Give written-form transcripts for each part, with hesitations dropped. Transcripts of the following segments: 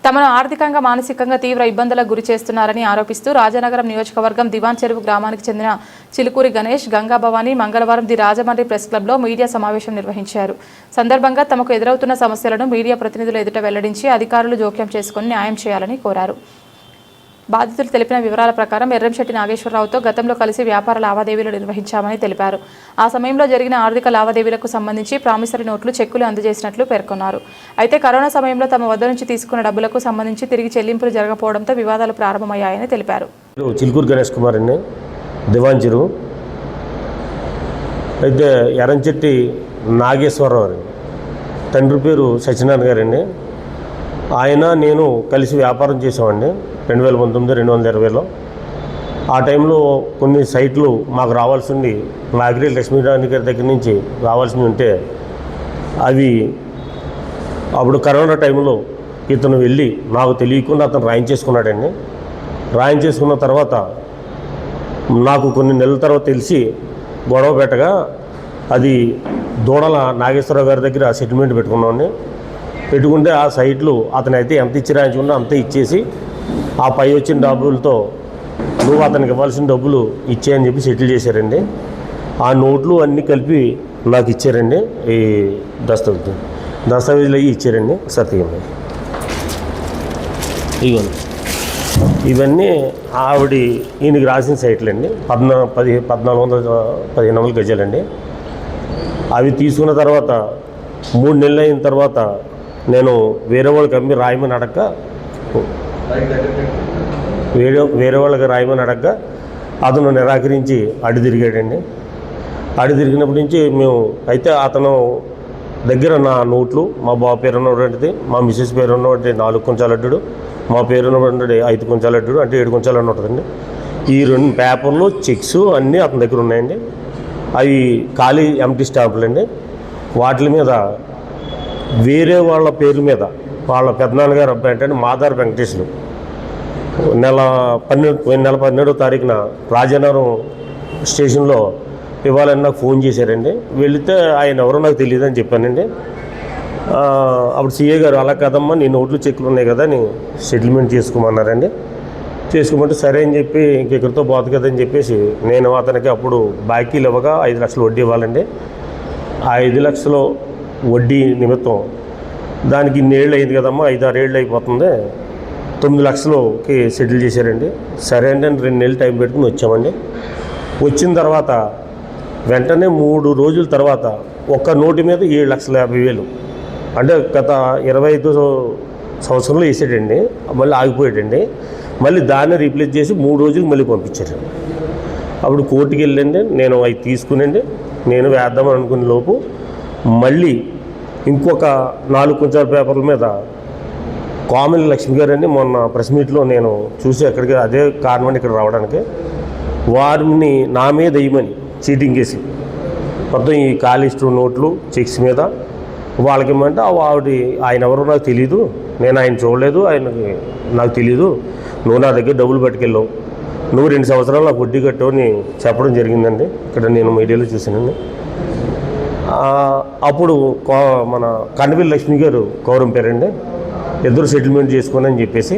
తమను ఆర్థికంగా మానసికంగా తీవ్ర ఇబ్బందులకు గురి చేస్తున్నారని ఆరోపిస్తూ రాజానగరం నియోజకవర్గం దివాన్ చెరువు గ్రామానికి చెందిన చిలుకూరి గణేష్, గంగా భవాని మంగళవారం ది రాజమండ్రి ప్రెస్ క్లబ్లో మీడియా సమావేశం నిర్వహించారు. సందర్భంగా తమకు ఎదురవుతున్న సమస్యలను మీడియా ప్రతినిధులు ఎదుట వెల్లడించి అధికారులు జోక్యం చేసుకుని న్యాయం చేయాలని కోరారు. బాధితులు తెలిపిన వివరాల ప్రకారం ఎర్రంశెట్టి నాగేశ్వరరావుతో గతంలో కలిసి వ్యాపార లావాదేవీలు నిర్వహించామని తెలిపారు. ఆ సమయంలో జరిగిన ఆర్థిక లావాదేవీలకు సంబంధించి ప్రామిసరీ నోట్లు, చెక్కులు అందజేసినట్లు పేర్కొన్నారు. అయితే కరోనా సమయంలో తమ వద్ద నుంచి తీసుకున్న డబ్బులకు సంబంధించి తిరిగి చెల్లింపులు జరగకపోవడంతో వివాదాలు ప్రారంభమయ్యాయని తెలిపారు. చిలుకూరు గణేష్ కుమార్ అండి, దివాన్ చెరువు. అయితే ఎర్రంశెట్టి నాగేశ్వరరావు అండి, తండ్రి పేరు సత్యనారాయణ గారండి. ఆయన నేను కలిసి వ్యాపారం చేసామండి 2019-2020లో. ఆ టైంలో కొన్ని సైట్లు మాకు రావాల్సి ఉండి నాగిరి లక్ష్మీరాణి గారి దగ్గర నుంచి రావాల్సి ఉంటే అవి అప్పుడు కరోనా టైంలో ఇతను వెళ్ళి నాకు తెలియకుండా అతను రాయించేసుకున్నాడండి. రాయించేసుకున్న తర్వాత నాకు కొన్ని నెలల తర్వాత తెలిసి గొడవ పెట్టగా అది దూడల నాగేశ్వరరావు గారి దగ్గర సెటిల్మెంట్ పెట్టుకున్నామండి. పెట్టుకుంటే ఆ సైట్లు అతనైతే ఎంత ఇచ్చి రాయించుకున్నా అంతే ఇచ్చేసి ఆ పై వచ్చిన డబ్బులతో నువ్వు అతనికి ఇవ్వాల్సిన డబ్బులు ఇచ్చేయని చెప్పి సెటిల్ చేశారండి. ఆ నోట్లు అన్నీ కలిపి నాకు ఇచ్చారండి. ఈ దస్తావేజులు అవి ఇచ్చారండి. సత్యం ఇవన్నీ ఆవిడ ఈయనకి రాసిన సైట్లు అండి. 1415 గజాలండి. అవి తీసుకున్న తర్వాత 3 నెలలు అయిన తర్వాత నేను వేరే వాళ్ళకి అమ్మి రాయమని అడగ వేరే వాళ్ళకి రాయమని అడగ అతను నిరాకరించి అడి తిరిగాడండి. అడి తిరిగినప్పటి నుంచి మేము అయితే అతను దగ్గర నా నోట్లు, మా బాబు పేరు ఉన్నటువంటిది, మా మిస్సెస్ పేరు ఉన్నటువంటి 4 కుంచాల అడ్డు, మా పేరు ఉన్నటువంటి 5 కుంచాల అడ్డు, అంటే 7 కుంచాలు అని ఉంటుందండి. ఈ 2 పేపర్లు, చెక్స్ అన్నీ అతని దగ్గర ఉన్నాయండి. అవి ఖాళీ ఎంటీ స్టాంపులు అండి. వాటి మీద వేరే వాళ్ళ పేర్ల మీద వాళ్ళ పెద్దనాన్నగారు అబ్బాయి అంటే మాదార్ వెంకటేశ్వరు నెల 12వ తారీఖున రాజానగరం స్టేషన్లో ఇవ్వాలని నాకు ఫోన్ చేశారండి. వెళితే ఆయన ఎవరో నాకు తెలియదు అని చెప్పానండి. అప్పుడు సీఏ గారు అలా కదమ్మా నీ నోట్లు చెక్కులు ఉన్నాయి కదా నీ సెటిల్మెంట్ చేసుకోమన్నారండి. చేసుకోమంటే సరే అని చెప్పి ఇంకెక్కడితో పోదు కదని చెప్పేసి నేను అతనికి అప్పుడు బాకీలు ఇవ్వగా 5 లక్షలు వడ్డీ ఇవ్వాలండి. ఆ 5 లక్షలు వడ్డీ నిమిత్తం దానికి ఇన్నేళ్ళు అయింది కదమ్మా, 5-6 ఏళ్ళు అయిపోతుంది, 9 లక్షలకి సెటిల్ చేశారండి. సరే అండి అని 2 నెలలు టైం పెట్టుకుని వచ్చామండి. వచ్చిన తర్వాత వెంటనే 3 రోజుల తర్వాత ఒక్క నోటి మీద 7,50,000 అంటే గత 25 సంవత్సరంలో వేసాడండి. మళ్ళీ ఆగిపోయాడండి. మళ్ళీ దాన్ని రీప్లేస్ చేసి 3 రోజులకు మళ్ళీ పంపించారు. అప్పుడు కోర్టుకి వెళ్ళండి. నేను అవి తీసుకునండి నేను వేద్దామని అనుకునే లోపు మళ్ళీ ఇంకొక 4 కుంచాల పేపర్ల మీద కామిల్ లక్ష్మి గారు అని మొన్న ప్రెస్ మీట్లో నేను చూసి అక్కడికి అదే కారణం ఇక్కడ రావడానికి వారిని నా మీద వేయమని చీటింగ్ కేసు మొత్తం ఈ కాలిస్టు నోట్లు, చెక్స్ మీద వాళ్ళకి ఇమ్మంటే ఆయన ఎవరో నాకు తెలీదు, నేను ఆయన చూడలేదు, ఆయనకి నాకు తెలీదు, నువ్వు నా దగ్గర డబ్బులు పట్టుకెళ్ళావు, నువ్వు 2 సంవత్సరాలు నాకు వడ్డీ కట్టావు అని చెప్పడం జరిగిందండి. ఇక్కడ నేను మీడియాలో చూశానండి. అప్పుడు మన కండవిల్ లక్ష్మి గారు కౌరం పేరండి, ఇద్దరు సెటిల్మెంట్ చేసుకుని అని చెప్పేసి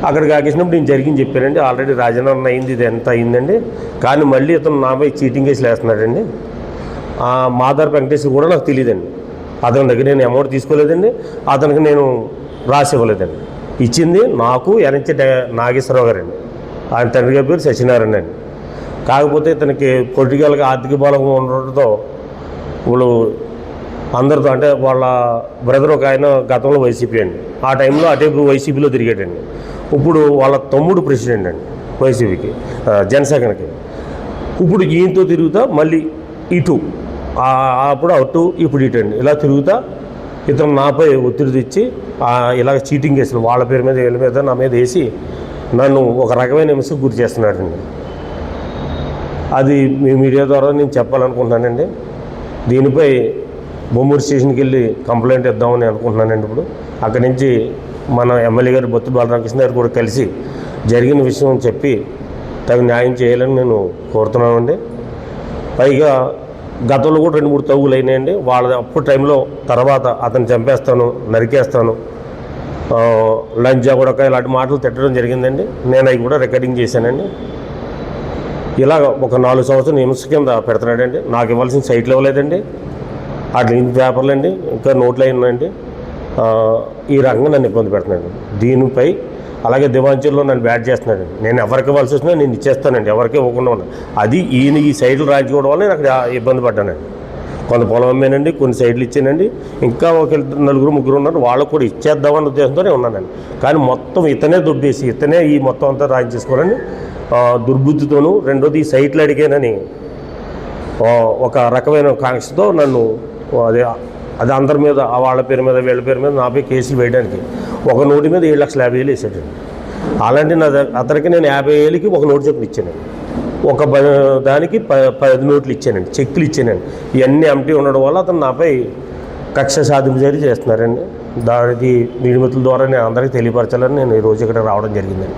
అక్కడికి ఆకేసినప్పుడు నేను జరిగింది చెప్పానండి. ఆల్రెడీ రాజీనామా అయింది, ఇది ఎంత అయిందండి, కానీ మళ్ళీ ఇతను నాపై చీటింగ్ కేసులు వేస్తున్నాడండి. మాదార్ వెంకటేశ్వర కూడా నాకు తెలియదండి. అతని దగ్గర నేను అమౌంట్ తీసుకోలేదండి, అతనికి నేను రాసి ఇవ్వలేదండి. ఇచ్చింది నాకు ఎర్రంశెట్టి నాగేశ్వరరావు గారండి, ఆయన తండ్రి గారి పేరు సత్యనారాయణ అండి. కాకపోతే ఇతనికి పొలిటికల్గా ఆర్థిక బలం ఉండడంతో వాళ్ళు అందరితో అంటే వాళ్ళ బ్రదర్ ఒక ఆయన గతంలో వైసీపీ అండి, ఆ టైంలో అటే వైసీపీలో తిరిగాడండి. ఇప్పుడు వాళ్ళ తమ్ముడు ప్రెసిడెంట్ అండి వైసీపీకి, జనసేనకి. ఇప్పుడు ఈయనతో తిరుగుతా మళ్ళీ ఇటు, అప్పుడు అటు ఇప్పుడు ఇటు అండి, ఇలా తిరుగుతా ఇతను నాపై ఒత్తిడి తెచ్చి ఇలాగ చీటింగ్ కేసులు వాళ్ళ పేరు మీద వీళ్ళ మీద నా మీద వేసి నన్ను ఒక రకమైన హింసకు గురి చేస్తున్నాడండి. అది మీ మీడియా ద్వారా నేను చెప్పాలనుకుంటున్నానండి. దీనిపై బొమ్మూరు స్టేషన్కి వెళ్ళి కంప్లైంట్ ఇద్దామని అనుకుంటున్నానండి. ఇప్పుడు అక్కడి నుంచి మన ఎమ్మెల్యే గారు బొత్తి బాలరామకృష్ణ గారు కూడా కలిసి జరిగిన విషయం చెప్పి తగు న్యాయం చేయాలని నేను కోరుతున్నానండి. పైగా గతంలో కూడా 2-3 తగులు అయినాయండి వాళ్ళ అప్పుడు టైంలో. తర్వాత అతను చంపేస్తాను, నరికేస్తాను, లంచా కూడా ఇలాంటి మాటలు తిట్టడం జరిగిందండి. నేను అవి కూడా రికార్డింగ్ చేశానండి. ఇలాగ ఒక 4 సంవత్సరాలు హింస కింద పెడుతున్నాడండి. నాకు ఇవ్వాల్సిన సైట్లు ఇవ్వలేదండి, అట్లా ఇంటి పేపర్లు అండి, ఇంకా నోట్లు అయిందండి. ఈ రకంగా నన్ను ఇబ్బంది పెడుతున్నాడు. దీనిపై అలాగే దివాంచర్లో నన్ను బ్యాట్ చేస్తున్నాడు. నేను ఎవరికి ఇవ్వాల్సి వచ్చినా నేను ఇచ్చేస్తానండి, ఎవరికి ఇవ్వకుండా ఉన్నాను. అది ఈ సైట్లు రాయించుకోవడం వల్ల నేను అక్కడ ఇబ్బంది పడ్డానండి. కొంత పొలం అమ్మానండి, కొన్ని సైట్లు ఇచ్చానండి, ఇంకా ఒక 4-3 ఉన్నారు, వాళ్ళకు కూడా ఇచ్చేద్దామన్న ఉద్దేశంతోనే ఉన్నానండి. కానీ మొత్తం ఇతనే దుబ్బేసి ఇతనే ఈ మొత్తం అంతా రాయించేసుకోవాలని దుర్బుద్ధితోనూ, రెండోది ఈ సైట్లు అడిగానని ఒక రకమైన కాంక్షతో నన్ను అది అందరి మీద, వాళ్ళ పేరు మీద వీళ్ళ పేరు మీద నాపై కేసులు వేయడానికి ఒక నోటి మీద 7,50,000 వేసాడండి. అలాంటి అతనికి నేను 50,000కి ఒక నోటు చొప్పున ఇచ్చానండి. ఒక దానికి 10 నోట్లు ఇచ్చానండి, చెక్కులు ఇచ్చానండి. ఇవన్నీ ఎంటీ ఉండడం వల్ల అతను నాపై కక్ష సాధింపు చర్య చేస్తున్నారండి. దానికి మీడియా ద్వారా నేను అందరికీ తెలియపరచాలని నేను ఈరోజు ఇక్కడ రావడం జరిగిందండి.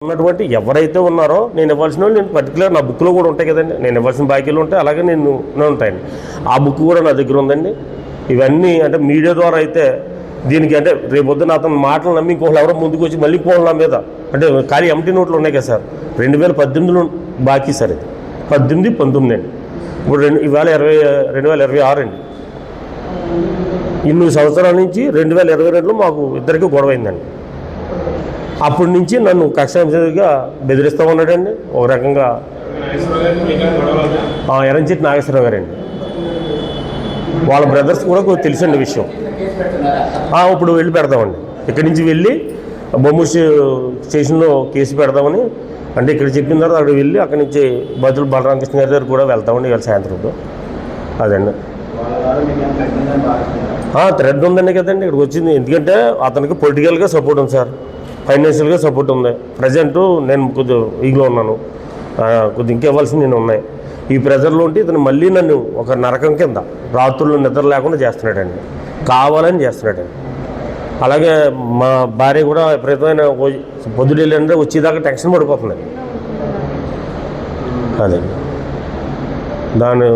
ఉన్నటువంటి ఎవరైతే ఉన్నారో నేను ఇవ్వాల్సిన వాళ్ళు నేను పర్టికులర్ నా బుక్లో కూడా ఉంటాయి కదండి, నేను ఇవ్వాల్సిన బాకీలు ఉంటాయి, అలాగే నేను ఉంటాయండి. ఆ బుక్ కూడా నా దగ్గర ఉందండి. ఇవన్నీ అంటే మీడియా ద్వారా అయితే దీనికి అంటే రేపొద్దున అతను మాటలు నమ్మి ఇంకోళ్ళు ఎవరో ముందుకు వచ్చి మళ్ళీ ఇంకోళ్ళు నా మీద అంటే ఖాళీ ఎంటీ నోట్లు ఉన్నాయి కదా సార్, 2018లో బాకీ సార్, ఇది 18, 19 అండి. ఇప్పుడు ఇవాళ 2026 అండి. ఇన్ని సంవత్సరాల నుంచి 2022లో మాకు ఇద్దరికి గొడవ అయిందండి. అప్పటి నుంచి నన్ను కక్షగా బెదిరిస్తూ ఉన్నాడండి. ఒక రకంగా ఎరంచెట్టి నాగేశ్వరరావు గారండి, వాళ్ళ బ్రదర్స్ కూడా కొంచెం తెలిసిన విషయం. ఇప్పుడు వెళ్ళి పెడతామండి, ఇక్కడి నుంచి వెళ్ళి బొమ్మ స్టేషన్లో కేసు పెడదామని అంటే ఇక్కడ చెప్పిన తర్వాత అక్కడ వెళ్ళి అక్కడి నుంచి బదులు బలరామకృష్ణ గారి దగ్గర కూడా వెళ్తామండి ఇవాళ సాయంత్రంలో. అదండి థ్రెడ్ ఉందండి కదండి ఇక్కడికి వచ్చింది. ఎందుకంటే అతనికి పొలిటికల్గా సపోర్ట్ ఉంది సార్, ఫైనాన్షియల్గా సపోర్ట్ ఉంది. ప్రజెంట్ నేను కొద్దిగా ఈగలో ఉన్నాను, కొద్దిగా ఇంకేవ్వాల్సింది నేను ఉన్నాయి. ఈ ప్రెజర్లో ఉంటే ఇతను మళ్ళీ నన్ను ఒక నరకం కింద రాత్రుల్లో నిద్ర లేకుండా చేస్తున్నాడండి, కావాలని చేస్తున్నాడండి. అలాగే మా భార్య కూడా విపరీతమైన పొద్దుడేళ్ళంటే వచ్చేదాకా టెన్షన్ పడిపోతుంది. అదే దాని